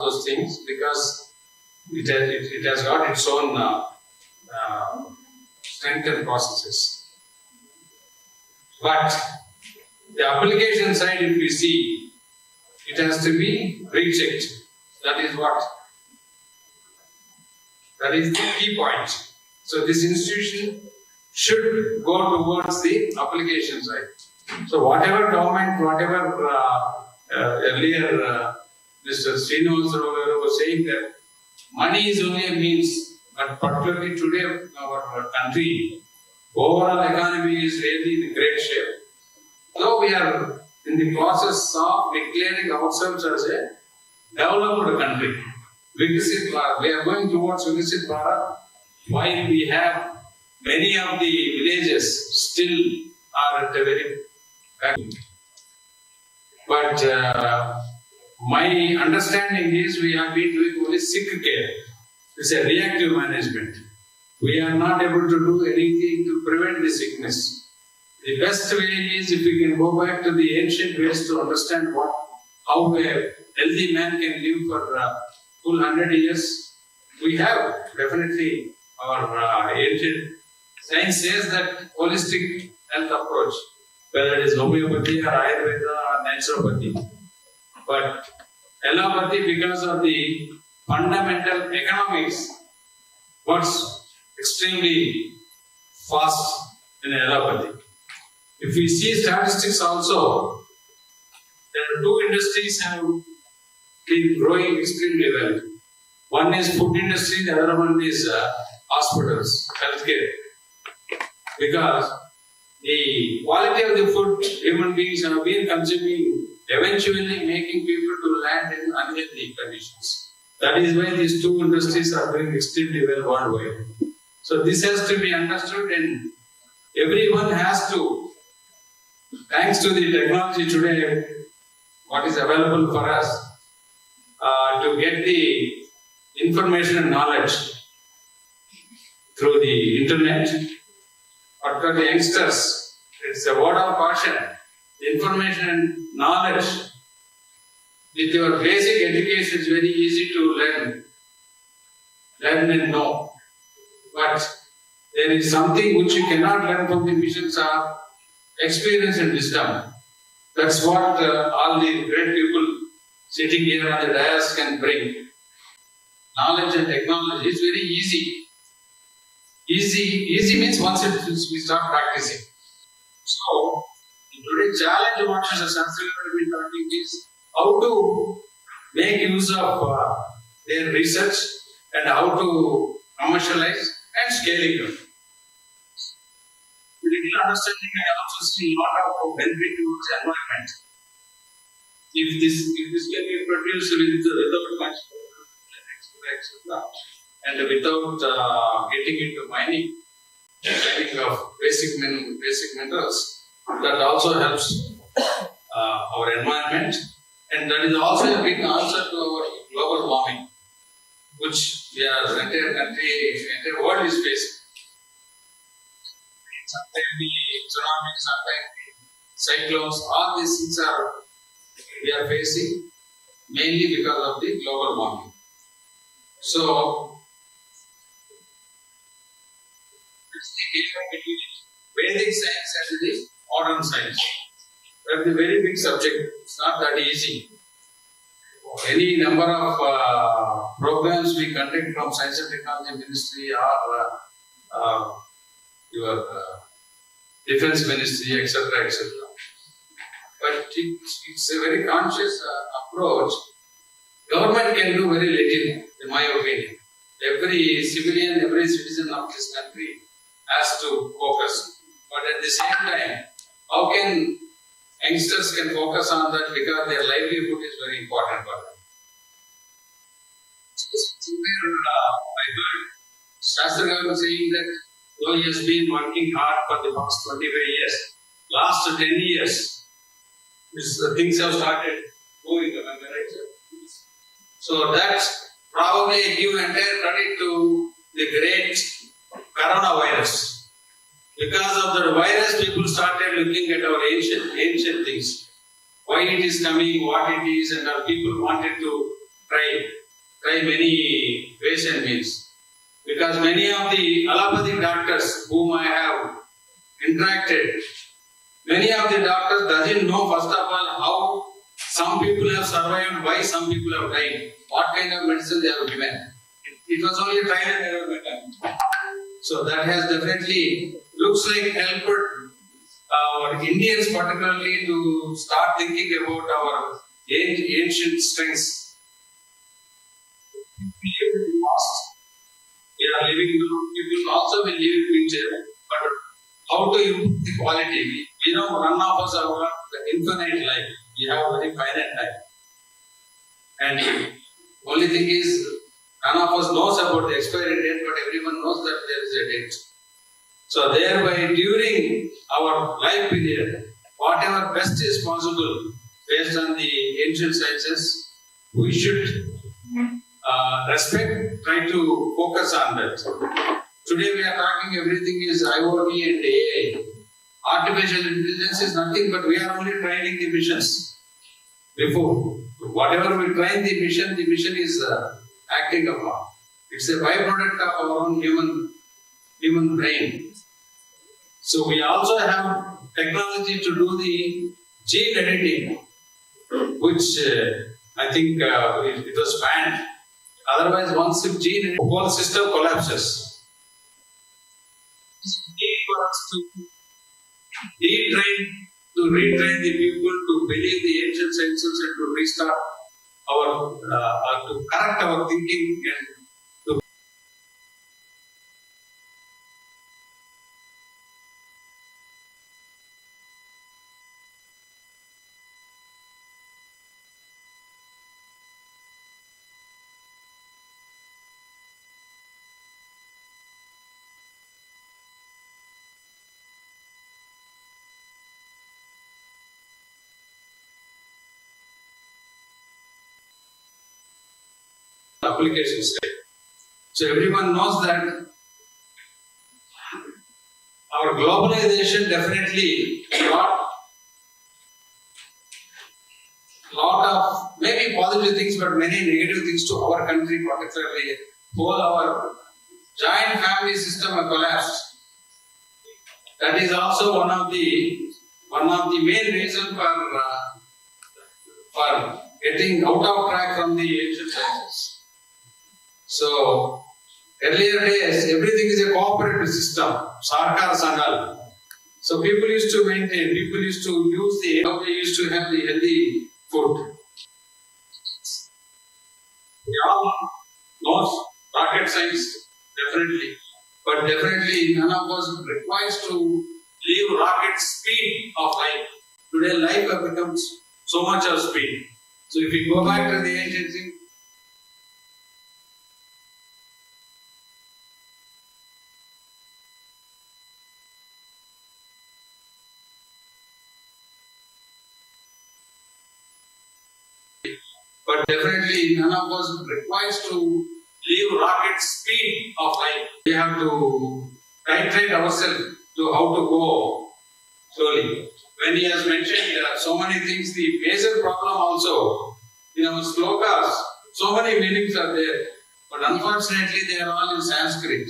those things because it has got its own strength and processes. But the application side, if we see, it has to be rechecked. That is the key point. So this institution should go towards the application side. So whatever government, earlier Mr. Srinivas was saying that money is only a means, but particularly today our country, overall economy is really in great shape. So we are in the process of declaring ourselves as a developed country. Viksit Bharat. We are going towards Viksit Bharat while we have many of the villages still are at a very back. But my understanding is we have been doing only sick care. It's a reactive management. We are not able to do anything to prevent the sickness. The best way is if we can go back to the ancient ways to understand how a healthy man can live for full 100 years. We have definitely our ancient science says that holistic health approach, whether it is homeopathy or Ayurveda or naturopathy. But allopathy, because of the fundamental economics, works extremely fast in allopathy. If we see statistics also, there are two industries have been growing extremely well. One is food industry, the other one is hospitals, healthcare. Because the quality of the food human beings have been consuming eventually making people to land in unhealthy conditions. That is why these two industries are doing extremely well worldwide. So this has to be understood and everyone has to, thanks to the technology today, what is available for us, to get the information and knowledge through the internet. But for the youngsters, it's a word of caution. The information and knowledge with your basic education is very easy to learn and know. But there is something which you cannot learn from the missions are experience and wisdom. That's what all the great people sitting here on the dais can bring. Knowledge and technology is very easy. Easy means once we start practicing. So, today's challenge what Mr. Shastri has been talking is how to make use of their research and how to commercialize and scaling up. With little understanding, I also see a lot of benefit towards the environment. If this can be produced without much etc. and without getting into mining of basic minerals, that also helps our environment, and that is also a big answer to our global warming, which the entire world is facing. Sometimes the tsunamis, sometimes the cyclones, all these things we are facing mainly because of the global warming. So, it's the difference between Vedic science and the modern science. That's a very big subject. It's not that easy. Any number of programs we conduct from Science and Technology Ministry or your Defense Ministry, etc., etc. But it's a very conscious approach. Government can do very little, in my opinion. Every civilian, every citizen of this country has to focus. But at the same time, how can youngsters can focus on that because their livelihood is very important for them. Somewhere I heard Shastri was saying that though he has been working hard for the past 25 years, last 10 years, things have started moving. So that's probably give entire credit to the great coronavirus. Because of the virus, people started looking at our ancient things. Why it is coming, what it is, and our people wanted to try many ways and means. Because many of the allopathic doctors whom I have interacted, many of the doctors doesn't know first of all how some people have survived, why some people have died, what kind of medicine they have given. It was only trial and error method. So that has definitely looks like helped our Indians particularly to start thinking about our ancient strengths. We are living in people also will live in future, but how to improve the quality? We know none of us have got the infinite life. We have a very finite life. And only thing is, none of us knows about the expiry date, but everyone knows that there is a date. So thereby, during our life period, whatever best is possible based on the ancient sciences, we should respect, try to focus on that. Today we are talking everything is IoT and AI. Artificial intelligence is nothing but we are only training the missions. Before, whatever we train the mission is acting upon. It's a byproduct of our own human brain. So we also have technology to do the gene editing, which I think it was banned. Otherwise, once if gene editing, the whole system collapses. For us to retrain the people to believe the ancient sciences and to restart our, to correct our thinking and to application state. So everyone knows that our globalization definitely brought lot of maybe positive things, but many negative things to our country, particularly whole our giant family system has collapsed. That is also one of the main reasons for getting out of track from the ancient sciences. So, earlier days, everything is a cooperative system, Sarkar Sangal. So, people used to maintain, people used to use how they used to have the healthy food. We all know rocket science, definitely. But definitely, none of us requires to leave rocket speed of life. Today, life has become so much of speed. So, if we go back to the ancient thing, but definitely none of us requires to leave rocket speed of life. We have to titrate ourselves to how to go slowly. When he has mentioned there are so many things, the major problem also in our slokas, so many meanings are there, but unfortunately they are all in Sanskrit.